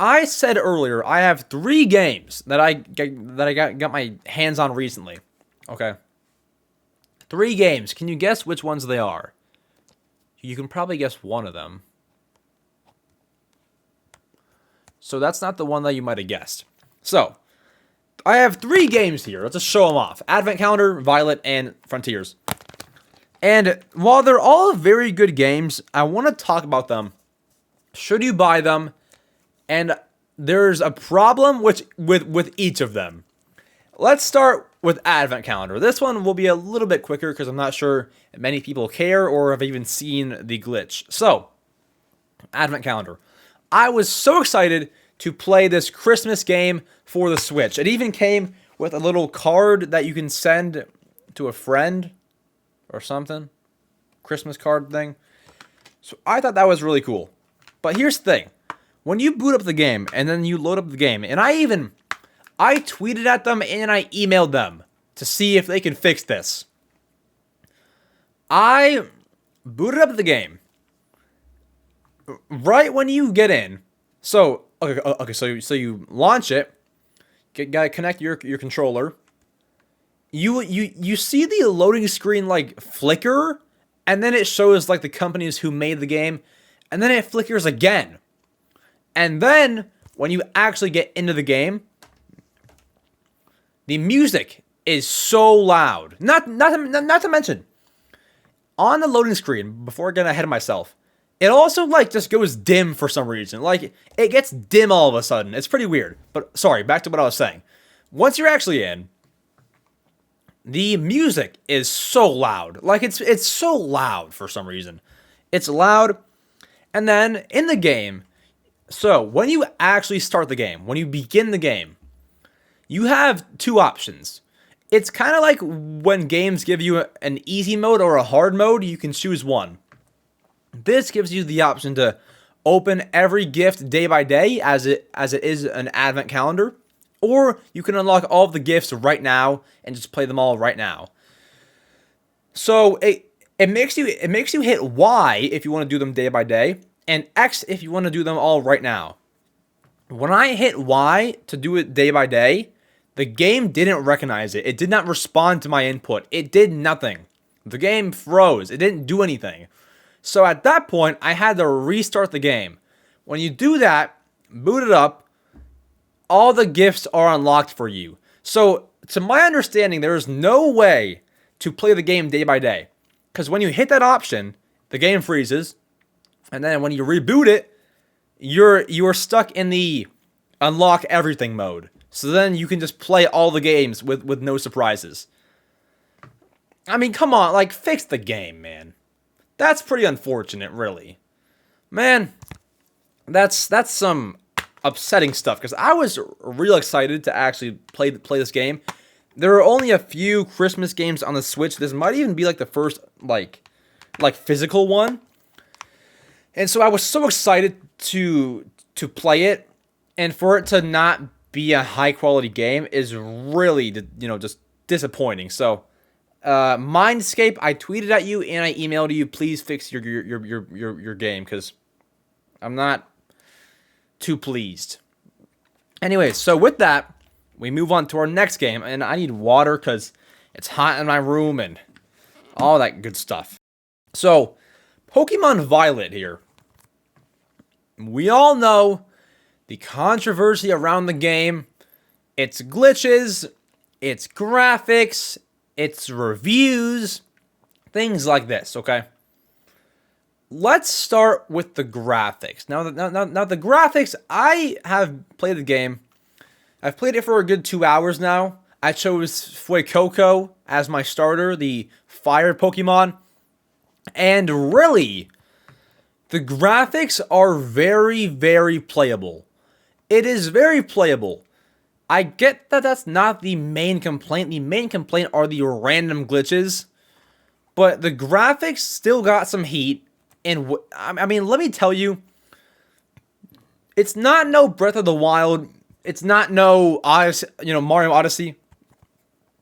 I said earlier, I have 3 games that I got my hands on recently. Okay. 3 games. Can you guess which ones they are? You can probably guess one of them. So that's not the one that you might have guessed. So, I have 3 games here. Let's just show them off. Advent Calendar, Violet, and Frontiers. And while they're all very good games, I want to talk about them. Should you buy them? And there's a problem with each of them. Let's start with Advent Calendar. This one will be a little bit quicker because I'm not sure many people care or have even seen the glitch. So, Advent Calendar. I was so excited to play this Christmas game for the Switch. It even came with a little card that you can send to a friend or something. Christmas card thing. So I thought that was really cool. But here's the thing. When you boot up the game and then you load up the game, and I tweeted at them and I emailed them to see if they can fix this. I booted up the game. Right when you get in, so you launch it, gotta connect your controller. You see the loading screen like flicker, and then it shows like the companies who made the game, and then it flickers again, and then when you actually get into the game, the music is so loud. Not to mention, on the loading screen, before getting ahead of myself. It also, like, just goes dim for some reason. Like, it gets dim all of a sudden. It's pretty weird. But, sorry, back to what I was saying. Once you're actually in, the music is so loud. Like, it's so loud for some reason. It's loud. And then, in the game, so, when you actually start the game, when you begin the game, you have 2 options. It's kind of like when games give you an easy mode or a hard mode, you can choose one. This gives you the option to open every gift day by day as it is an advent calendar, or you can unlock all of the gifts right now and just play them all right now. So it makes you hit Y if you want to do them day by day, and X if you want to do them all right now. When I hit Y to do it day by day, the game didn't recognize it. It did not respond to my input. It did nothing. The game froze. It didn't do anything. So at that point, I had to restart the game. When you do that, boot it up, all the gifts are unlocked for you. So, to my understanding, there is no way to play the game day by day. Because when you hit that option, the game freezes. And then when you reboot it, you're stuck in the unlock everything mode. So then you can just play all the games with no surprises. I mean, come on, like, fix the game, man. That's pretty unfortunate, really. Man, that's some upsetting stuff, because I was real excited to actually play this game. There are only a few Christmas games on the Switch. This might even be like the first like physical one. And so I was so excited to play it, and for it to not be a high quality game is really, just disappointing. So Mindscape, I tweeted at you and I emailed you. Please fix your game, because I'm not too pleased. Anyways, so with that, we move on to our next game, and I need water because it's hot in my room and all that good stuff. So, Pokemon Violet here. We all know the controversy around the game. Its glitches, its graphics, its reviews, things like this, okay? Let's start with the graphics. Now the graphics, I have played the game. I've played it for a good 2 hours now. I chose Fuecoco as my starter, the fire Pokemon. And really, the graphics are very, very playable. It is very playable. I get that that's not the main complaint. The main complaint are the random glitches. But the graphics still got some heat. And I mean, let me tell you, it's not no Breath of the Wild. It's not no Odyssey, Mario Odyssey.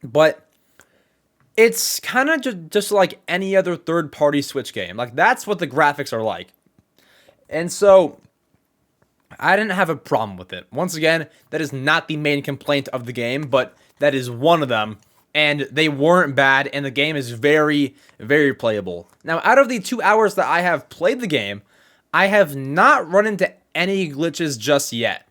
But it's kind of just like any other third-party Switch game. Like, that's what the graphics are like. And so, I didn't have a problem with it. Once again, that is not the main complaint of the game, but that is one of them. And they weren't bad, and the game is very, very playable. Now, out of the 2 hours that I have played the game, I have not run into any glitches just yet.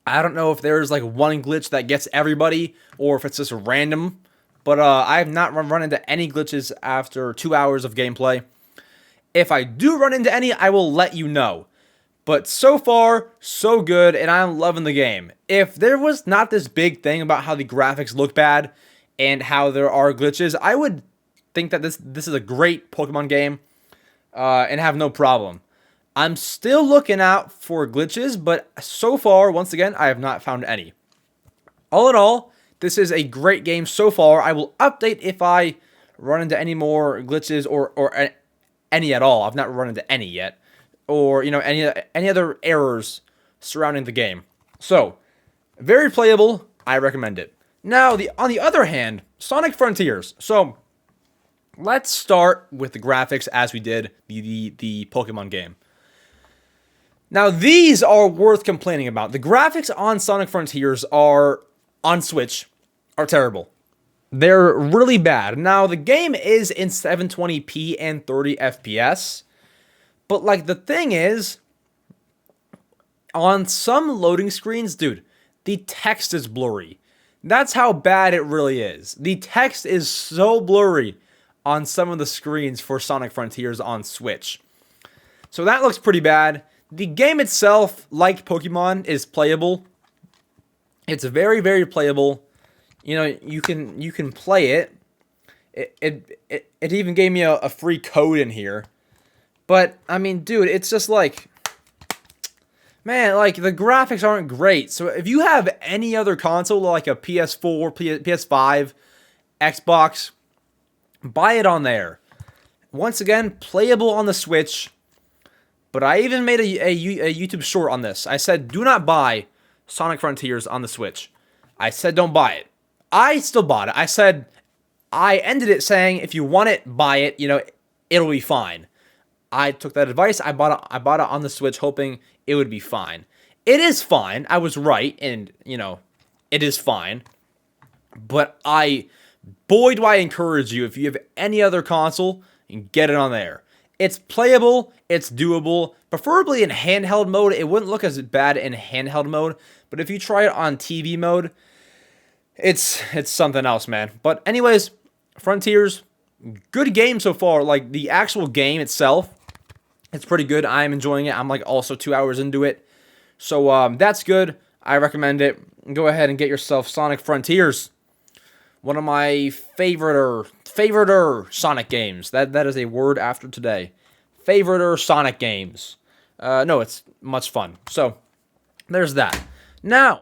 I don't know if there's like one glitch that gets everybody, or if it's just random. But I have not run into any glitches after 2 hours of gameplay. If I do run into any, I will let you know. But so far, so good, and I'm loving the game. If there was not this big thing about how the graphics look bad and how there are glitches, I would think that this is a great Pokemon game and have no problem. I'm still looking out for glitches, but so far, once again, I have not found any. All in all, this is a great game so far. I will update if I run into any more glitches or any at all. I've not run into any yet. Or, you know, any other errors surrounding the game. So, very playable. I recommend it. Now, on the other hand, Sonic Frontiers. So, let's start with the graphics as we did the Pokemon game. Now, these are worth complaining about. The graphics on Sonic Frontiers on Switch are terrible. They're really bad. Now, the game is in 720p and 30 FPS. But, like, the thing is, on some loading screens, dude, the text is blurry. That's how bad it really is. The text is so blurry on some of the screens for Sonic Frontiers on Switch. So that looks pretty bad. The game itself, like Pokemon, is playable. It's very, very playable. You know, you can play it. It even gave me a free code in here. But, I mean, dude, it's just like, man, like, the graphics aren't great. So, if you have any other console, like a PS4, PS5, Xbox, buy it on there. Once again, playable on the Switch. But I even made a YouTube short on this. I said, do not buy Sonic Frontiers on the Switch. I said, don't buy it. I still bought it. I ended it saying, if you want it, buy it. You know, it'll be fine. I took that advice. I bought it on the Switch, hoping it would be fine. It is fine. I was right, and you know, it is fine. But boy, do I encourage you, if you have any other console, get it on there. It's playable. It's doable. Preferably in handheld mode. It wouldn't look as bad in handheld mode, but if you try it on TV mode, it's something else, man. But anyways, Frontiers, good game so far. Like the actual game itself. It's pretty good. I'm enjoying it. I'm like also 2 hours into it. So that's good. I recommend it. Go ahead and get yourself Sonic Frontiers. One of my favorite Sonic games. That is a word after today. Favorite Sonic games. No, it's much fun. So there's that. Now,